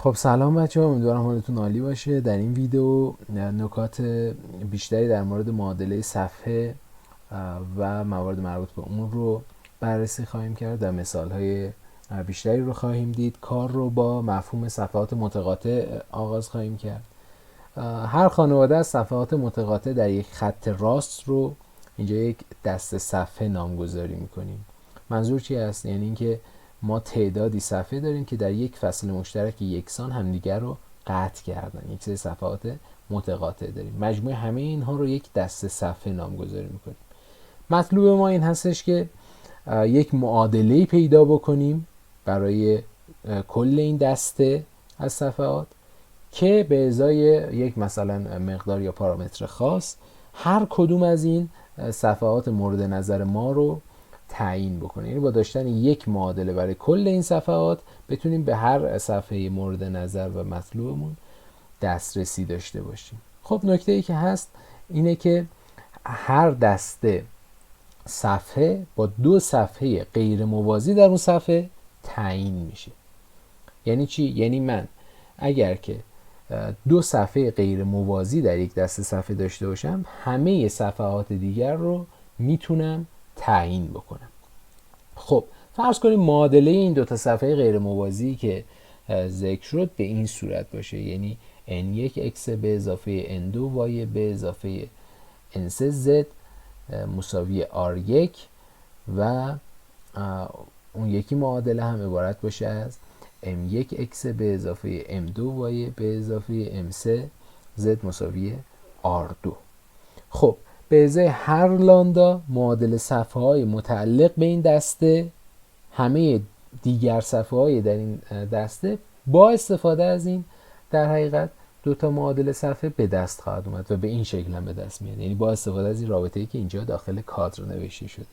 خب سلام بچه ها، امیدوارم حالتون عالی باشه. در این ویدیو نکات بیشتری در مورد معادله صفحه و موارد مربوط به اون رو بررسی خواهیم کرد و مثال های بیشتری رو خواهیم دید. کار رو با مفهوم صفحات متقاطع آغاز خواهیم کرد. هر خانواده از صفحات متقاطع در یک خط راست رو اینجا یک دسته صفحه نامگذاری میکنیم. منظور چی است؟ یعنی اینکه ما تعدادی صفحه داریم که در یک فصل مشترک یکسان همدیگر رو قطع کردن. یک سری صفحات متقاطع داریم. مجموع همه اینها رو یک دسته صفحه نامگذاری میکنیم. مطلوب ما این هستش که یک معادله پیدا بکنیم برای کل این دسته از صفحات که به ازای یک مثلا مقدار یا پارامتر خاص هر کدوم از این صفحات مورد نظر ما رو تعیین بکنه. یعنی با داشتن یک معادله برای کل این صفحات بتونیم به هر صفحه مورد نظر و مطلوبمون دسترسی داشته باشیم. خب نکته ای که هست اینه که هر دسته صفحه با دو صفحه غیر موازی در اون صفحه تعیین میشه. یعنی چی؟ یعنی من اگر که دو صفحه غیر موازی در یک دسته صفحه داشته باشم، همه صفحات دیگر رو میتونم تعیین بکنم. خب فرض کنیم معادله این دو تا صفحه غیر موازی که ذکر شد به این صورت باشه، یعنی n1 x به اضافه n2 y به اضافه n3 z مساوی r1 و اون یکی معادله هم عبارت باشه از m1 x به اضافه m2 y به اضافه m3 z مساوی r2. خب به ازای هر لامدا معادل صفحه های متعلق به این دسته همه دیگر صفحه های در این دسته با استفاده از این در حقیقت دوتا معادل صفحه به دست خواهد اومد و به این شکل هم به دست میاد. یعنی با استفاده از این رابطه‌ای که اینجا داخل کادر نوشته شده.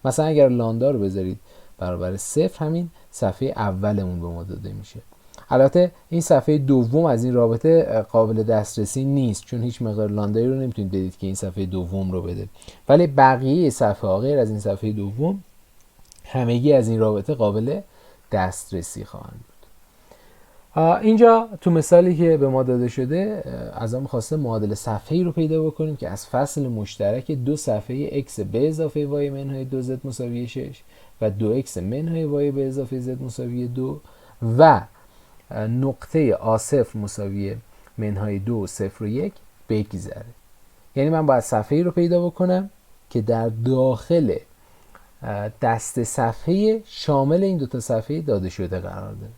مثلا اگر لامدا رو بذارید برابر 0، همین صفحه اولمون به ما داده میشه. البته این صفحه دوم از این رابطه قابل دسترسی نیست، چون هیچ مقدار لاندایی رو نمیتونید بدید که این صفحه دوم رو بده، ولی بقیه صفحه ها غیر از این صفحه دوم همگی از این رابطه قابل دسترسی خواهند بود. اینجا تو مثالی که به ما داده شده از ما خواسته معادل صفحه‌ای رو پیدا بکنیم که از فصل مشترک دو صفحه x به اضافه y منهای 2z مساوی 6 و 2x منهای y به اضافه z مساوی 2 و نقطه A0 مساوی منهای 2 0 و 1 بگذره. یعنی من باید صفحه‌ای رو پیدا بکنم که در داخل دسته صفحه شامل این دوتا صفحه داده شده قرار داره.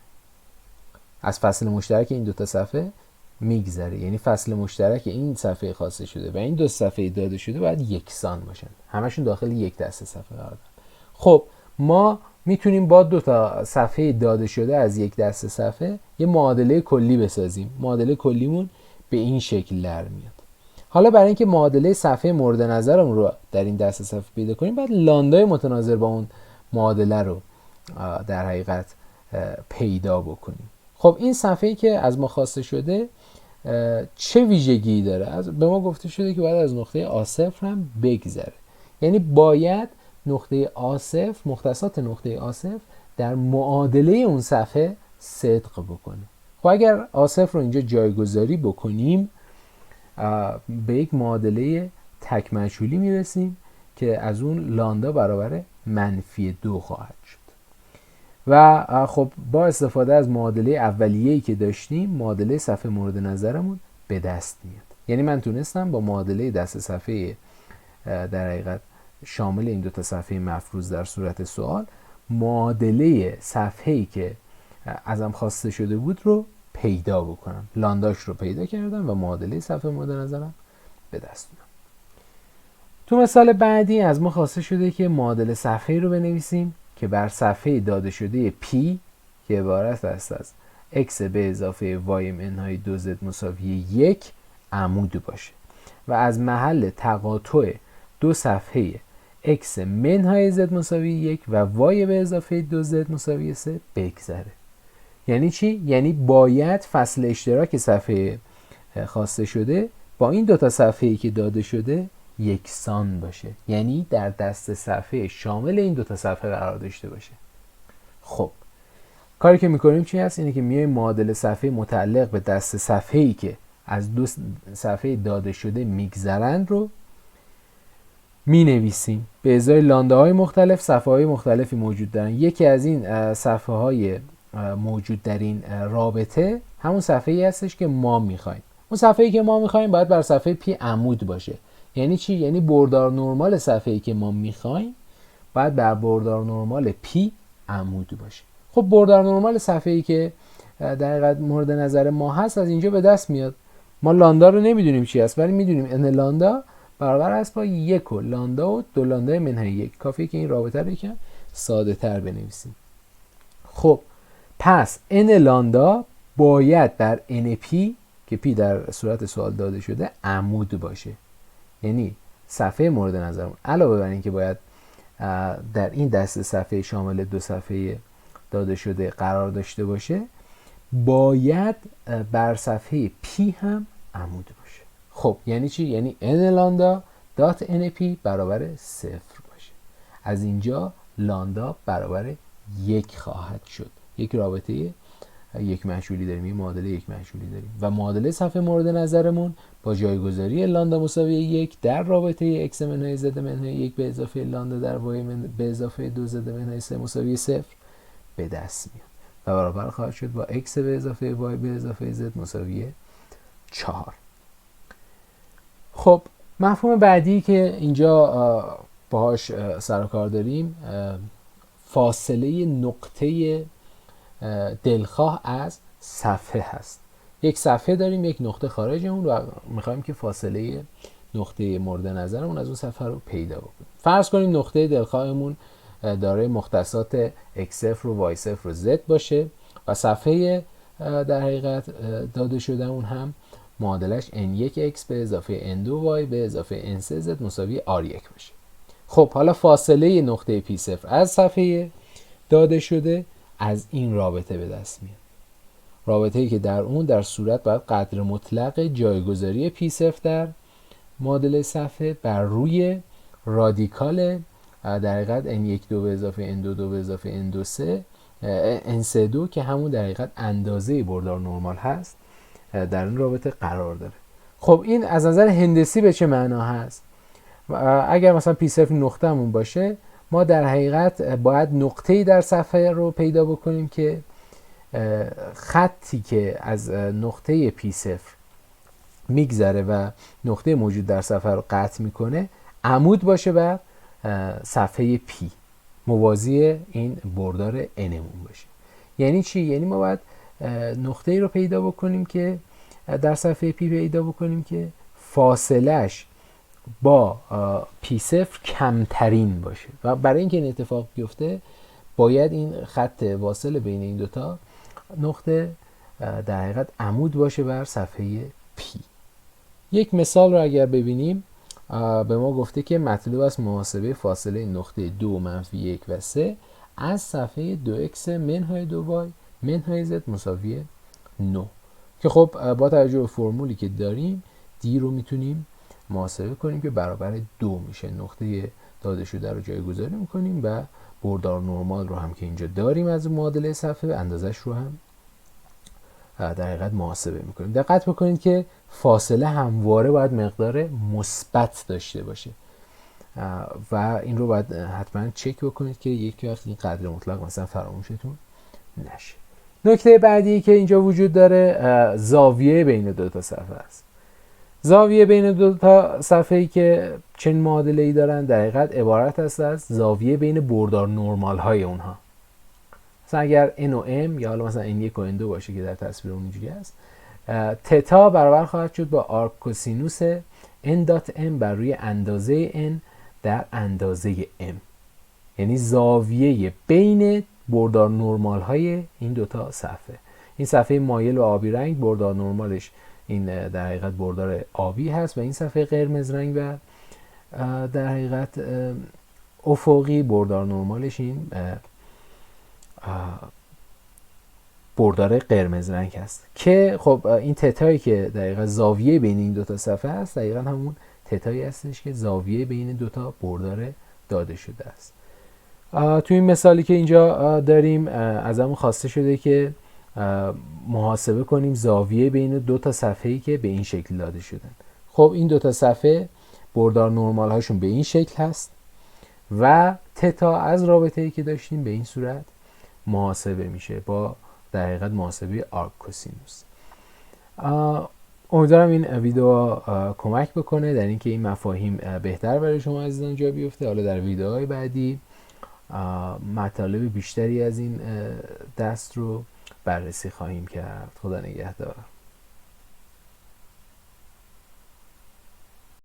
از فصل مشترک این دوتا صفحه میگذره، یعنی فصل مشترک این صفحه خواسته شده و این دو صفحه داده شده باید یکسان باشن، همشون داخل یک دسته صفحه قرار دارن. خب ما میتونیم با دو تا صفحه داده شده از یک دسته صفحه یه معادله کلی بسازیم. معادله کلیمون به این شکل در میاد. حالا برای اینکه معادله صفحه مورد نظرمون رو در این دسته صفحه پیدا کنیم، باید لاندای متناظر با اون معادله رو در حقیقت پیدا بکنیم. خب این صفحه‌ای که از ما خواسته شده چه ویژگی داره؟ به ما گفته شده که باید از نقطه A0 هم بگذره. یعنی باید نقطه A0، مختصات نقطه A0 در معادله اون صفحه صدق بکنه. خب اگر A0 رو اینجا جایگذاری بکنیم به یک معادله تک مجهولی میرسیم که از اون لاندا برابر -2 خواهد شد. و خب با استفاده از معادله اولیه‌ای که داشتیم معادله صفحه مورد نظرمون به دست میاد. یعنی من تونستم با معادله دسته صفحه در حقیقت شامل این دو تا صفحه مفروض در صورت سوال معادله صفحه‌ای که ازم خواسته شده بود رو پیدا بکنم. لانداش رو پیدا کردم و معادله صفحه مورد نظرم به دست میاد. تو مثال بعدی از ما خواسته شده که معادله صفحه‌ای رو بنویسیم که بر صفحه داده شده P که عبارت است از x به اضافه y منهای 2z مساوی 1 عمود باشه و از محل تقاطع دو صفحه x منهای z مساوی 1 و y به اضافه 2z مساوی 3 بگذره. یعنی چی؟ یعنی باید فصل اشتراک صفحه خواسته شده با این دوتا صفحه‌ای که داده شده یکسان باشه، یعنی در دسته صفحه شامل این دوتا صفحه قرار داشته باشه. خب کاری که میکنیم چی هست؟ اینه که میایم معادل صفحه متعلق به دست صفحه‌ای که از دو صفحه داده شده میگذرند رو مینویسیم. به ازای لانده های مختلف صفحه های مختلفی موجود دارن. یکی از این صفحه های موجود در این رابطه همون صفحه ای هستش که ما میخوایم. اون صفحه ای که ما میخوایم باید بر صفحه پی عمود باشه. یعنی چی؟ یعنی بردار نرمال صفحه ای که ما میخوایم باید بر بردار نرمال پی عمود باشه. خب بردار نرمال صفحه ای که در حقیقت مورد نظر ما هست از اینجا به دست میاد. ما لاندا رو نمیدونیم چی هست، ولی میدونیم ان لاندا برابر است با 1 لاندا و 2 لاندا منهای 1. کافیه که این رابطه رو یکم ساده تر بنویسیم. خب پس n لاندا باید در n پی که پی در صورت سوال داده شده عمود باشه. یعنی صفحه مورد نظرمون علاوه بر این که باید در این دسته صفحه شامل 2 صفحه داده شده قرار داشته باشه، باید بر صفحه پی هم عمود باشه. خب یعنی چی؟ یعنی n لاندا دات n پی برابر 0 باشه. از اینجا لاندا برابر 1 خواهد شد. یک رابطه یک مجهولی داریم، یک معادله یک مجهولی داریم و معادله صفحه مورد نظرمون با جایگذاری لاندا مساوی 1 در رابطه x منهای z منهای 1 به اضافه لاندا در y به اضافه 2 z منهای 3 مساوی 0 به دست میاد و برابر خواهد شد با x به اضافه y به اضافه z مساوی 4. خب مفهوم بعدی که اینجا باهاش سر و کار داریم فاصله نقطه دلخواه از صفحه هست. یک صفحه داریم، یک نقطه خارج اون و میخوایم که فاصله نقطه مورد نظرمون از اون صفحه رو پیدا بکنیم. فرض کنیم نقطه دلخواهمون دارای مختصات x0 و y0 و z باشه و صفحه در حقیقت داده شده اون هم معادلش n1x به اضافه n2y به اضافه n3z مساوی r1 باشه. خب حالا فاصله نقطه p0 از صفحه داده شده از این رابطه به دست میاد. رابطه‌ای که در اون در صورت باید قدر مطلق جایگذاری p0 در معادله صفحه بر روی رادیکال در حقیقت n12 به اضافه n22 به اضافه n23 n32 که همون در حقیقت اندازه بردار نرمال هست در این رابطه قرار داره. خب این از نظر هندسی به چه معنا هست؟ اگر مثلا p0 نقطه‌مون باشه ما در حقیقت باید نقطه‌ای در صفحه رو پیدا بکنیم که خطی که از نقطه p0 میگذره و نقطه موجود در صفحه رو قطع میکنه عمود باشه بر صفحه p، موازی این بردار n مون باشه. یعنی چی؟ یعنی ما باید نقطه‌ای رو پیدا بکنیم که در صفحه p پیدا بکنیم که فاصلهش با p0 کمترین باشه و برای اینکه این اتفاق بیفته باید این خط واصل بین این دوتا نقطه در حقیقت عمود باشه بر صفحه p. یک مثال رو اگر ببینیم به ما گفته که مطلوب است محاسبه فاصله نقطه 2 منفی 1 و 3 از صفحه 2x منهای 2y منهای z مساوی 9 که خب با توجه به فرمولی که داریم دی رو میتونیم محاسبه کنیم که برابر 2 میشه. نقطه داده شده رو جایگذاری میکنیم و بردار نرمال رو هم که اینجا داریم از معادله صفحه اندازش رو هم در حقیقت محاسبه میکنیم. دقت بکنید که فاصله همواره باید مقدار مثبت داشته باشه و این رو باید حتما چک بکنید که یک وقت این قدر مطلق مثلا فراموشتون نشه. نکته بعدی که اینجا وجود داره زاویه بین دو تا صفحه است. زاویه بین دو تا صفحه‌ای که چنین معادله‌ای دارن در حقیقت عبارت است از زاویه بین بردار نرمال های اونها. مثلا اگر n و m یا حالا مثلا n1 و n2 باشه که در تصویر اونجوری است، تتا برابر خواهد شد با آرک کوسینوس n دات m بر روی اندازه n در اندازه m. یعنی زاویه بین بردار نرمال های این دوتا صفحه. این صفحه مایل و آبی رنگ بردار نرمالش این در حقیقت بردار آبی هست و این صفحه قرمز رنگ و در حقیقت افقی بردار نرمالش این بردار قرمز رنگ هست که خب این تتایی که در حقیقت زاویه بین این دوتا صفحه هست دقیقا همون تتایی هستش که زاویه بین دوتا بردار داده شده است. تو این مثالی که اینجا داریم ازمون خواسته شده که محاسبه کنیم زاویه بین دو تا صفحه‌ای که به این شکل داده شدن. خب این دو تا صفحه بردار نرمال هاشون به این شکل هست و تتا از رابطه‌ای که داشتیم به این صورت محاسبه میشه با در حقیقت محاسبه آرک کوسینوس. امیدوارم این ویدیو کمک بکنه در اینکه این مفاهیم بهتر برای شما عزیزان جا بیفته. حالا در ویدیوهای بعدی مطالب بیشتری از این دست رو بررسی خواهیم کرد. خدا نگهدار.